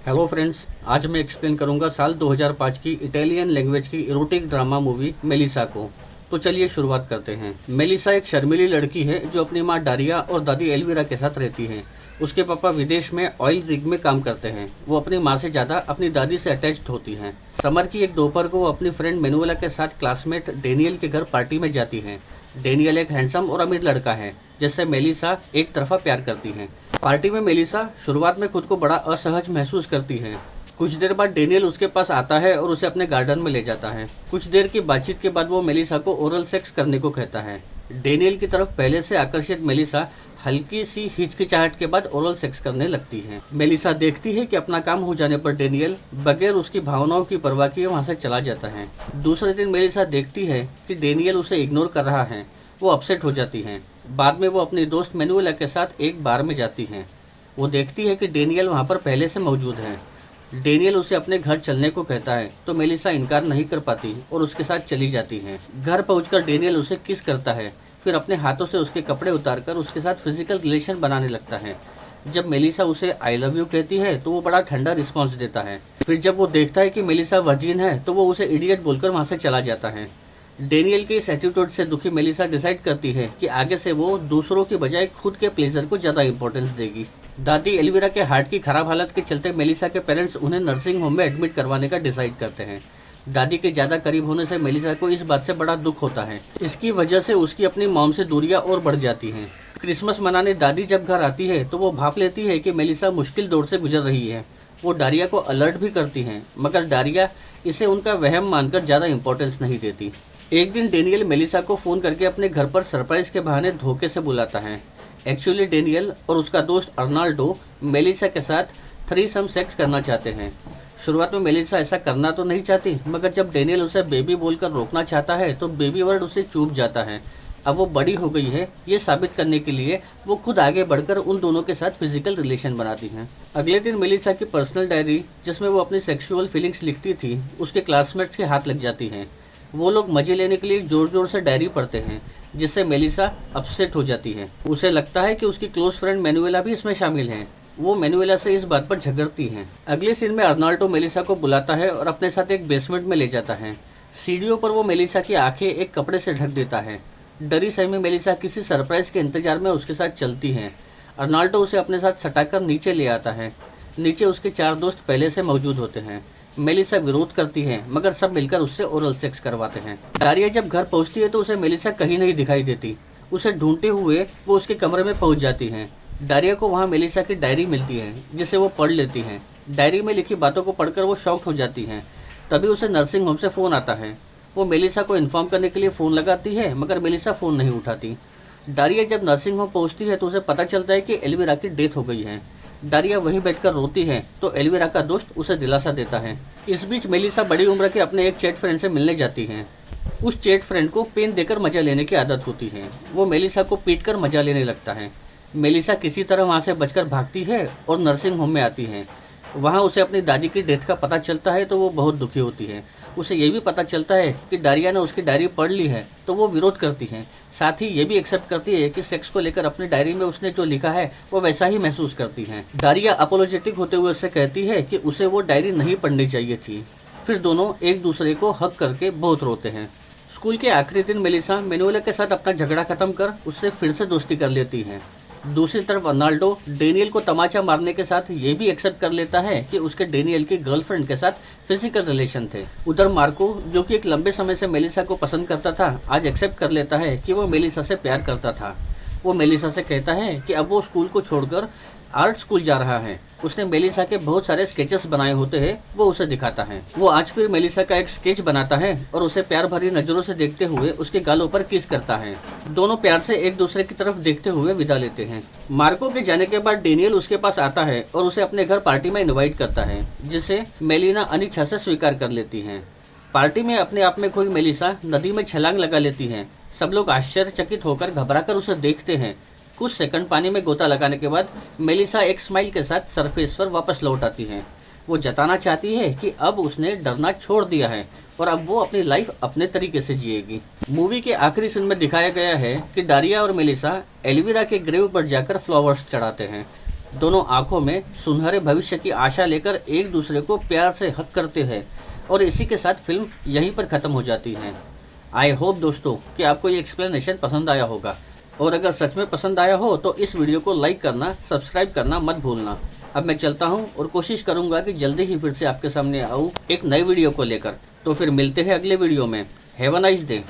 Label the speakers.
Speaker 1: Hello friends, आज मैं explain करूंगा साल 2005 की इटालियन लैंग्वेज की इरोटिक ड्रामा मूवी मेलिसा को। तो चलिए शुरुआत करते हैं। मेलिसा एक शर्मीली लड़की है जो अपनी माँ डारिया और दादी एल्विरा के साथ रहती है। उसके पापा विदेश में ऑयल रिग में काम करते हैं। वो अपनी माँ से ज़्यादा अपनी दादी से अटैच्ड होती हैं। समर की एक दोपहर को वो अपनी फ्रेंड मेनुएला के साथ क्लासमेट डेनियल के घर पार्टी में जाती हैं। डेनियल एक हैंडसम और अमीर लड़का है जिससे मेलिसा एक तरफा प्यार करती है। पार्टी में मेलिसा शुरुआत में खुद को बड़ा असहज महसूस करती है। कुछ देर बाद डेनियल उसके पास आता है और उसे अपने गार्डन में ले जाता है। कुछ देर की बातचीत के बाद वो मेलिसा को ओरल सेक्स करने को कहता है। डेनियल की तरफ पहले से आकर्षित मेलिसा हल्की सी हिचकिचाहट के बाद ओरल सेक्स करने लगती है। मेलिसा देखती है कि अपना काम हो जाने पर डेनियल बगैर उसकी भावनाओं की परवाह किए वहां से चला जाता है। दूसरे दिन मेलिसा देखती है कि डेनियल उसे इग्नोर कर रहा है। वो अपसेट हो जाती है। बाद में वो अपनी दोस्त मेनुएला के साथ एक बार में जाती हैं। वो देखती है कि डेनियल वहाँ पर पहले से मौजूद है। डेनियल उसे अपने घर चलने को कहता है तो मेलिसा इनकार नहीं कर पाती और उसके साथ चली जाती है। घर पहुंचकर डेनियल उसे किस करता है, फिर अपने हाथों से उसके कपड़े उतारकर उसके साथ फिजिकल रिलेशन बनाने लगता है। जब मेलिसा उसे आई लव यू कहती है तो वो बड़ा ठंडा रिस्पॉन्स देता है। फिर जब वो देखता है कि मेलिसा वर्जिन है तो वो उसे इडियट बोलकर वहाँ से चला जाता है। डेनियल के इस एटीट्यूड से दुखी मेलिसा डिसाइड करती है कि आगे से वो दूसरों की बजाय खुद के प्लेजर को ज़्यादा इंपॉर्टेंस देगी। दादी एल्विरा के हार्ट की खराब हालत के चलते मेलिसा के पेरेंट्स उन्हें नर्सिंग होम में एडमिट करवाने का डिसाइड करते हैं। दादी के ज़्यादा करीब होने से मेलिसा को इस बात से बड़ा दुख होता है। इसकी वजह से उसकी अपनी मॉम से दूरियां और बढ़ जाती हैं। क्रिसमस मनाने दादी जब घर आती है तो वो भाप लेती है कि मेलिसा मुश्किल दौर से गुजर रही है। वो डारिया को अलर्ट भी करती हैं, मगर डारिया इसे उनका वहम मानकर ज़्यादा इंपॉर्टेंस नहीं देती। एक दिन डेनियल मेलिसा को फ़ोन करके अपने घर पर सरप्राइज के बहाने धोखे से बुलाता है। एक्चुअली डेनियल और उसका दोस्त अर्नाल्डो मेलिसा के साथ थ्रीसम सेक्स करना चाहते हैं। शुरुआत में मेलिसा ऐसा करना तो नहीं चाहती, मगर जब डेनियल उसे बेबी बोलकर रोकना चाहता है तो बेबी वर्ड उसे चूप जाता है। अब वो बड़ी हो गई है, ये साबित करने के लिए वो खुद आगे बढ़कर उन दोनों के साथ फिजिकल रिलेशन बनाती हैं। अगले दिन मेलिसा की पर्सनल डायरी, जिसमें वो अपनी सेक्सुअल फीलिंग्स लिखती थी, उसके क्लासमेट्स के हाथ लग जाती हैं। वो लोग मजे लेने के लिए जोर जोर से डायरी पढ़ते हैं, जिससे मेलिसा अपसेट हो जाती है। उसे लगता है कि उसकी क्लोज फ्रेंड मेनुएला भी इसमें शामिल है। वो मेनुएला से इस बात पर झगड़ती हैं। अगले सीन में अर्नाल्डो मेलिसा को बुलाता है और अपने साथ एक बेसमेंट में ले जाता है। सीढ़ियों पर वो मेलिसा की आंखें एक कपड़े से ढक देता है। डरी सहमी मेलिसा किसी सरप्राइज के इंतजार में उसके साथ चलती है। अर्नाल्डो उसे अपने साथ सटाकर नीचे ले आता है। नीचे उसके 4 दोस्त पहले से मौजूद होते हैं। मेलिसा विरोध करती है, मगर सब मिलकर उससे ओरल सेक्स करवाते हैं। डारिया जब घर पहुंचती है तो उसे मेलिसा कहीं नहीं दिखाई देती। उसे ढूंढते हुए वो उसके कमरे में पहुंच जाती है। डारिया को वहां मेलिसा की डायरी मिलती है, जिसे वो पढ़ लेती है। डायरी में लिखी बातों को पढ़कर वो शॉक हो जाती है। तभी उसे नर्सिंग होम से फ़ोन आता है। वो मेलिसा को इन्फॉर्म करने के लिए फ़ोन लगाती है, मगर मेलिसा फ़ोन नहीं उठाती। डारिया जब नर्सिंग होम पहुंचती है तो उसे पता चलता है कि एल्विरा की डेथ हो गई है। डारिया वहीं बैठकर रोती है तो एल्विरा का दोस्त उसे दिलासा देता है। इस बीच मेलिसा बड़ी उम्र के अपने एक चैट फ्रेंड से मिलने जाती है। उस चैट फ्रेंड को पेन देकर मजा लेने की आदत होती है। वो मेलिसा को पीटकर मजा लेने लगता है। मेलिसा किसी तरह वहां से बचकर भागती है और नर्सिंग होम में आती है। वहां उसे अपनी दादी की डेथ का पता चलता है तो वो बहुत दुखी होती है। उसे ये भी पता चलता है कि डारिया ने उसकी डायरी पढ़ ली है तो वो विरोध करती है। साथ ही ये भी एक्सेप्ट करती है कि सेक्स को लेकर अपनी डायरी में उसने जो लिखा है वो वैसा ही महसूस करती है। डारिया अपोलोजेटिक होते हुए उससे कहती है कि उसे वो डायरी नहीं पढ़नी चाहिए थी। फिर दोनों एक दूसरे को हक करके बहुत रोते हैं। स्कूल के आखिरी दिन मेलिसा मेनुएला के साथ अपना झगड़ा खत्म कर उससे फिर से दोस्ती कर लेती है। दूसरी तरफ अर्नाल्डो डेनियल को तमाचा मारने के साथ ये भी एक्सेप्ट कर लेता है कि उसके डेनियल की गर्लफ्रेंड के साथ फिजिकल रिलेशन थे। उधर मार्को, जो कि एक लंबे समय से मेलिसा को पसंद करता था, आज एक्सेप्ट कर लेता है कि वो मेलिसा से प्यार करता था। वो मेलिसा से कहता है कि अब वो स्कूल को छोड़कर आर्ट स्कूल जा रहा है। उसने मेलिसा के बहुत सारे स्केचेस बनाए होते हैं, वो उसे दिखाता है। वो आज फिर मेलिसा का एक स्केच बनाता है और उसे प्यार भरी नजरों से देखते हुए उसके गालों पर किस करता है। दोनों प्यार से एक दूसरे की तरफ देखते हुए विदा लेते हैं। मार्को के जाने के बाद डेनियल उसके पास आता है और उसे अपने घर पार्टी में इन्वाइट करता है, जिसे मेलिना अनिच्छा से स्वीकार कर लेती है। पार्टी में अपने आप में खोई मेलिसा नदी में छलांग लगा लेती है। सब लोग आश्चर्यचकित होकर घबराकर उसे देखते हैं। कुछ सेकंड पानी में गोता लगाने के बाद मेलिसा एक स्माइल के साथ सरफेस पर वापस लौट आती है। वो जताना चाहती है कि अब उसने डरना छोड़ दिया है और अब वो अपनी लाइफ अपने तरीके से जिएगी। मूवी के आखिरी सीन में दिखाया गया है कि डारिया और मेलिसा एल्विरा के ग्रेव पर जाकर फ्लावर्स चढ़ाते हैं। दोनों आंखों में सुनहरे भविष्य की आशा लेकर एक दूसरे को प्यार से हक करते हैं और इसी के साथ फिल्म यहीं पर ख़त्म हो जाती है। आई होप दोस्तों कि आपको ये एक्सप्लेनेशन पसंद आया होगा, और अगर सच में पसंद आया हो तो इस वीडियो को लाइक करना, सब्सक्राइब करना मत भूलना। अब मैं चलता हूँ और कोशिश करूँगा कि जल्दी ही फिर से आपके सामने आऊँ एक नई वीडियो को लेकर। तो फिर मिलते हैं अगले वीडियो में। Have a nice day.